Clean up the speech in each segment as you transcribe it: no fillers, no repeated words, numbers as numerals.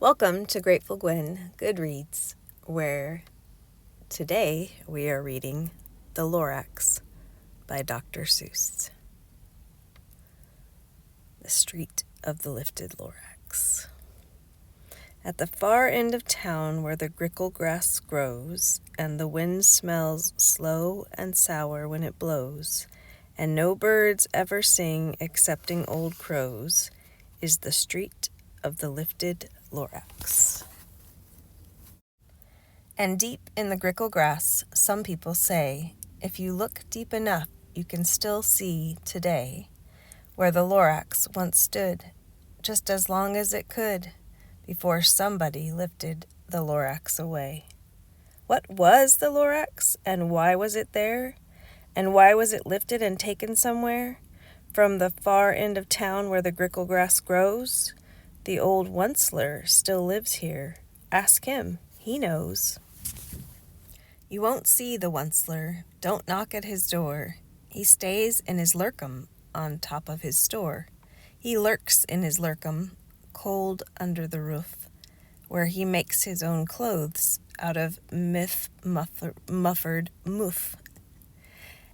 Welcome to Grateful Gwen Goodreads, where today we are reading The Lorax by Dr. Seuss. The Street of the Lifted Lorax. At the far end of town where the grickle grass grows, and the wind smells slow and sour when it blows, and no birds ever sing excepting old crows, is the Street of the Lifted Lorax. And deep in the grickle grass, some people say, if you look deep enough, you can still see today where the Lorax once stood, just as long as it could, before somebody lifted the Lorax away. What was the Lorax, and why was it there? And why was it lifted and taken somewhere? From the far end of town where the grickle grass grows? The old Onceler still lives here. Ask him, he knows. You won't see the Onceler, don't knock at his door. He stays in his lurkum on top of his store. He lurks in his lurkum, cold under the roof, where he makes his own clothes out of muffered moof.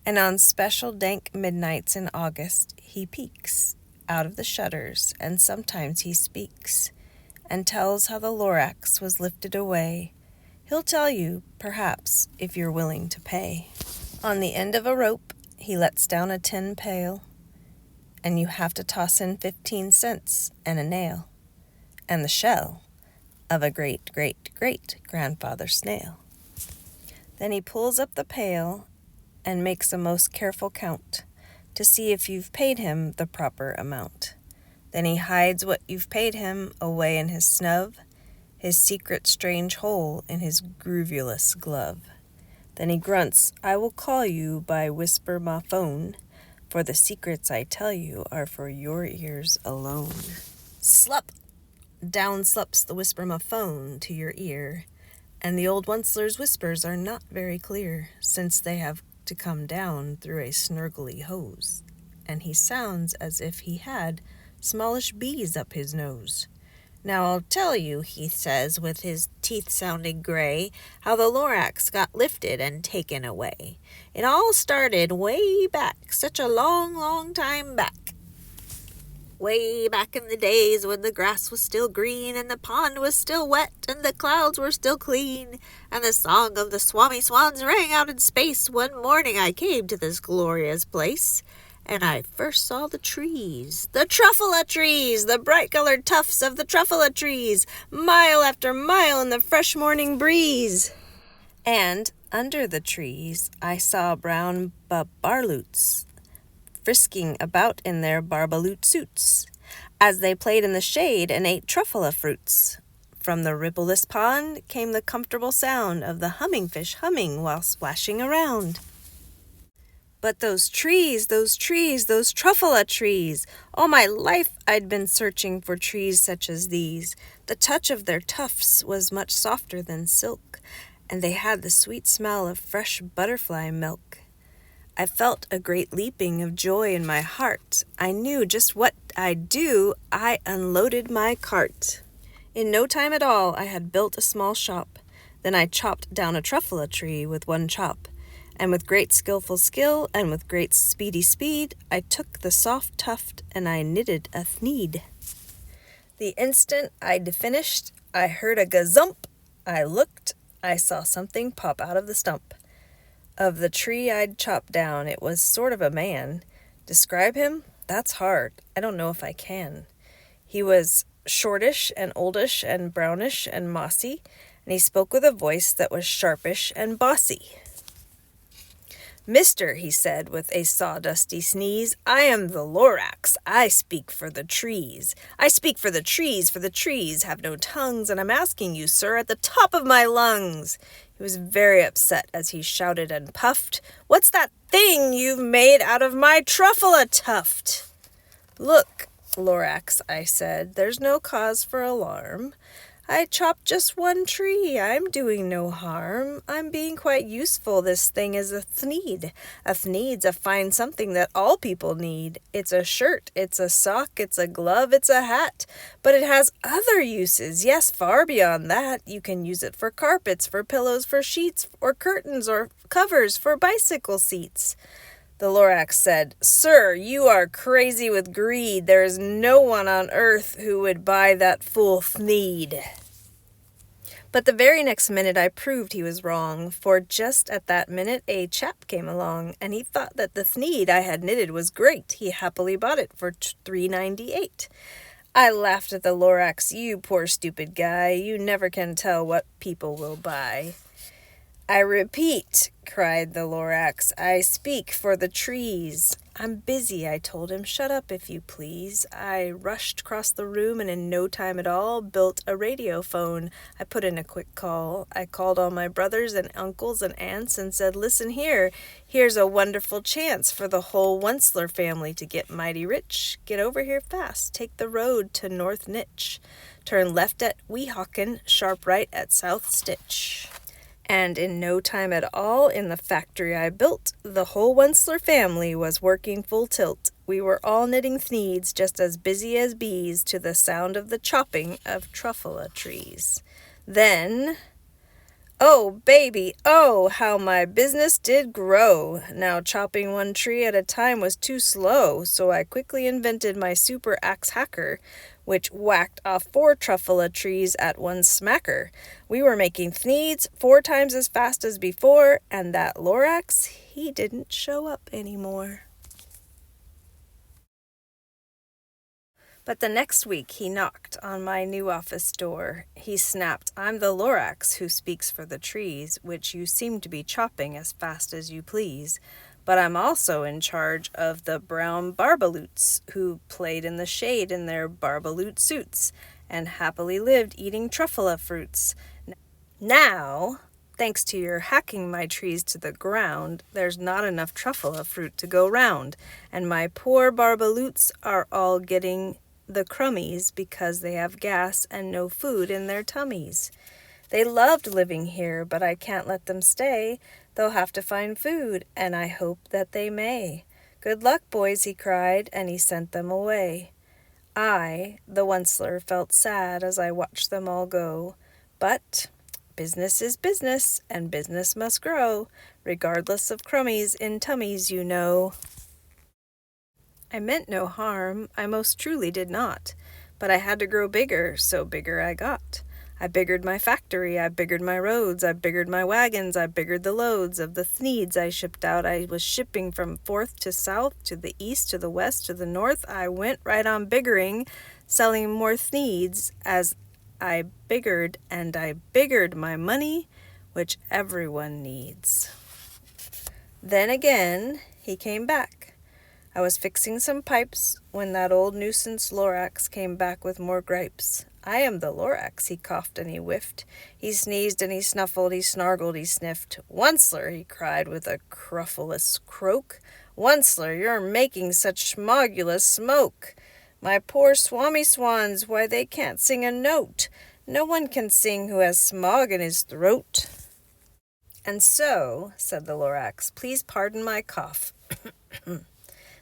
And on special dank midnights in August, he peeks out of the shutters, and sometimes he speaks, and tells how the Lorax was lifted away. He'll tell you, perhaps, if you're willing to pay. On the end of a rope, he lets down a tin pail, and you have to toss in 15 cents and a nail, and the shell of a great-great-great-grandfather snail. Then he pulls up the pail and makes a most careful count to see if you've paid him the proper amount. Then he hides what you've paid him away in his snub, his secret strange hole in his groovulous glove. Then he grunts, I will call you by whisper my phone, for the secrets I tell you are for your ears alone. Slup! Down slups the whisper my phone to your ear, and the old Onceler's whispers are not very clear, since they have to come down through a snurgly hose, and he sounds as if he had smallish bees up his nose. Now I'll tell you, he says, with his teeth sounding gray, how the Lorax got lifted and taken away. It all started way back, such a long, long time back. Way back in the days when the grass was still green, and the pond was still wet, and the clouds were still clean, and the song of the swami swans rang out in space. One morning I came to this glorious place, and I first saw the trees, the truffula trees, the bright-colored tufts of the truffula trees, mile after mile in the fresh morning breeze. And under the trees I saw brown barloots, frisking about in their barbaloot suits, as they played in the shade and ate truffula fruits. From the rippleless pond came the comfortable sound of the humming fish humming while splashing around. But those trees, those truffula trees! All my life I'd been searching for trees such as these. The touch of their tufts was much softer than silk, and they had the sweet smell of fresh butterfly milk. I felt a great leaping of joy in my heart. I knew just what I'd do. I unloaded my cart. In no time at all, I had built a small shop. Then I chopped down a truffula tree with one chop. And with great skillful skill, and with great speedy speed, I took the soft tuft and I knitted a thneed. The instant I'd finished, I heard a gazump. I looked, I saw something pop out of the stump of the tree I'd chopped down. It was sort of a man. Describe him? That's hard. I don't know if I can. He was shortish and oldish and brownish and mossy, and he spoke with a voice that was sharpish and bossy. Mister, he said with a sawdusty sneeze, I am the Lorax. I speak for the trees. I speak for the trees have no tongues, and I'm asking you, sir, at the top of my lungs. He was very upset as he shouted and puffed, What's that thing you've made out of my truffula tuft? Look, Lorax, I said, there's no cause for alarm. I chopped just one tree. I'm doing no harm. I'm being quite useful. This thing is a thneed. A thneed's a fine something that all people need. It's a shirt, it's a sock, it's a glove, it's a hat. But it has other uses. Yes, far beyond that. You can use it for carpets, for pillows, for sheets, or curtains, or covers, for bicycle seats. The Lorax said, "Sir, you are crazy with greed. There is no one on earth who would buy that fool thneed." But the very next minute I proved he was wrong, for just at that minute a chap came along, and he thought that the thneed I had knitted was great. He happily bought it for $3.98. I laughed at the Lorax. "You poor stupid guy, you never can tell what people will buy." "I repeat," cried the Lorax, "I speak for the trees." "I'm busy," I told him. "Shut up, if you please." I rushed across the room and in no time at all built a radio phone. I put in a quick call. I called all my brothers and uncles and aunts and said, "Listen here. Here's a wonderful chance for the whole Onceler family to get mighty rich. Get over here fast. Take the road to North Nitch. Turn left at Weehawken, sharp right at South Stitch." And in no time at all, in the factory I built, the whole Onceler family was working full tilt. We were all knitting thneeds, just as busy as bees, to the sound of the chopping of truffula trees. Then, oh, baby, oh, how my business did grow! Now chopping one tree at a time was too slow, so I quickly invented my super axe hacker, which whacked off 4 truffula trees at one smacker. We were making thneeds 4 times as fast as before, and that Lorax, he didn't show up anymore. But the next week he knocked on my new office door. He snapped, "I'm the Lorax who speaks for the trees, which you seem to be chopping as fast as you please. But I'm also in charge of the brown barbaloots, who played in the shade in their barbaloot suits, and happily lived eating truffula fruits. Now, thanks to your hacking my trees to the ground, there's not enough truffula fruit to go round, and my poor barbaloots are all getting the crummies because they have gas and no food in their tummies. They loved living here, but I can't let them stay. They'll have to find food, and I hope that they may. Good luck, boys," he cried, and he sent them away. I, the Onceler, felt sad as I watched them all go. But business is business, and business must grow, regardless of crummies in tummies, you know. I meant no harm, I most truly did not, but I had to grow bigger, so bigger I got. I biggered my factory, I biggered my roads, I biggered my wagons, I biggered the loads of the thneeds I shipped out. I was shipping from forth to south, to the east, to the west, to the north. I went right on biggering, selling more thneeds as I biggered, and I biggered my money, which everyone needs. Then again, he came back. I was fixing some pipes when that old nuisance Lorax came back with more gripes. "I am the Lorax," he coughed and he whiffed. He sneezed and he snuffled, he snargled, he sniffed. "Onceler," he cried with a cruffulous croak. "Onceler, you're making such smogulous smoke. My poor swami swans, why they can't sing a note. No one can sing who has smog in his throat." "And so," said the Lorax, "please pardon my cough.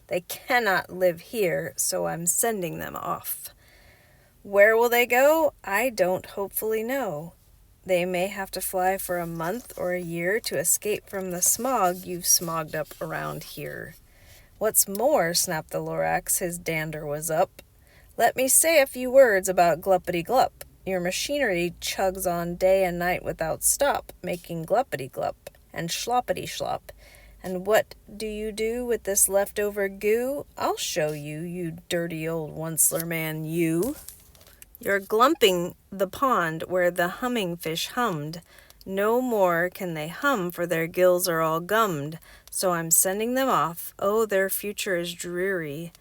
They cannot live here, so I'm sending them off. Where will they go? I don't hopefully know. They may have to fly for a month or a year to escape from the smog you've smogged up around here." "What's more," snapped the Lorax, his dander was up, "let me say a few words about Gluppity-Glup. Your machinery chugs on day and night without stop, making gluppity-glup and sloppity-slop. And what do you do with this leftover goo? I'll show you, you dirty old Onceler man, you. You're glumping the pond where the humming fish hummed. No more can they hum, for their gills are all gummed. So I'm sending them off. Oh, their future is dreary.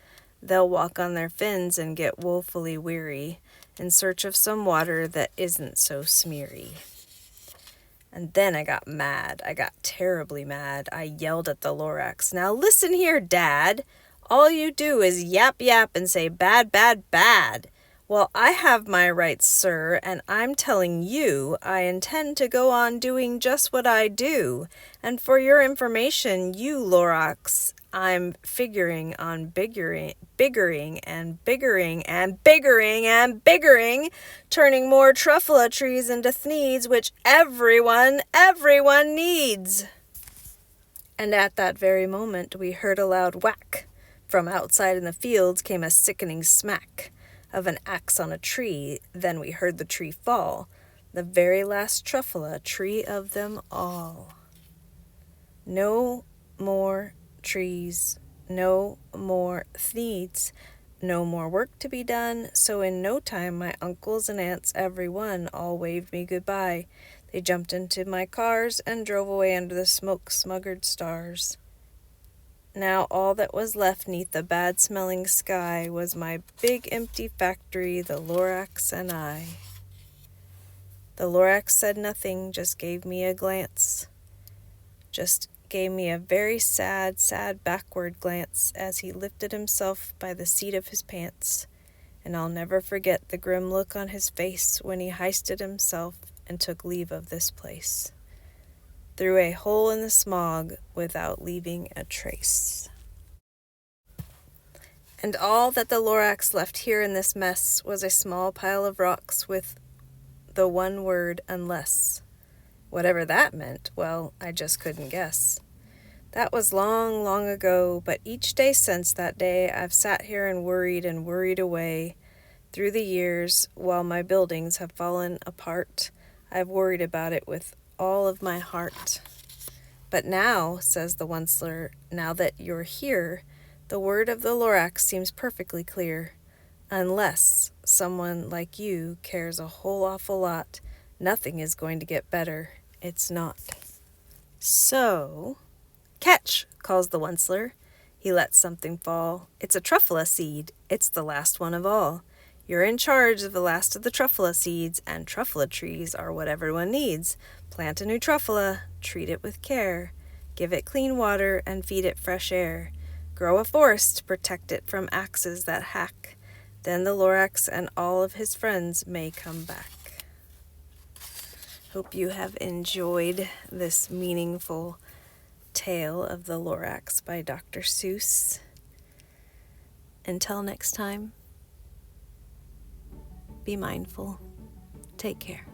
They'll walk on their fins and get woefully weary, in search of some water that isn't so smeary." And then I got mad. I got terribly mad. I yelled at the Lorax, "Now listen here, Dad. All you do is yap yap and say bad, bad, bad. Well, I have my rights, sir, and I'm telling you I intend to go on doing just what I do. And for your information, you Lorax, I'm figuring on biggering and biggering and biggering and biggering, turning more truffula trees into thneeds, which everyone needs. And at that very moment we heard a loud whack. From outside in the fields came a sickening smack of an axe on a tree. Then we heard the tree fall, the very last truffula tree of them all. No more trees, no more thneeds, no more work to be done, so in no time my uncles and aunts, every one, all waved me goodbye. They jumped into my cars and drove away under the smoke-smuggered stars. Now all that was left 'neath the bad-smelling sky was my big empty factory, the Lorax and I. The Lorax said nothing, just gave me a glance. Just gave me a very sad, sad backward glance as he lifted himself by the seat of his pants. And I'll never forget the grim look on his face when he hoisted himself and took leave of this place, through a hole in the smog without leaving a trace. And all that the Lorax left here in this mess was a small pile of rocks with the one word, unless. Whatever that meant, well, I just couldn't guess. That was long, long ago, but each day since that day I've sat here and worried away. Through the years, while my buildings have fallen apart, I've worried about it with all of my heart. But now, says the Onceler, now that you're here, the word of the Lorax seems perfectly clear. Unless someone like you cares a whole awful lot, nothing is going to get better. It's not. So, catch, calls the Onceler. He lets something fall. It's a truffula seed. It's the last one of all. You're in charge of the last of the truffula seeds, and truffula trees are what everyone needs. Plant a new truffula, treat it with care, give it clean water, and feed it fresh air. Grow a forest, protect it from axes that hack. Then the Lorax and all of his friends may come back. Hope you have enjoyed this meaningful tale of the Lorax by Dr. Seuss. Until next time, be mindful. Take care.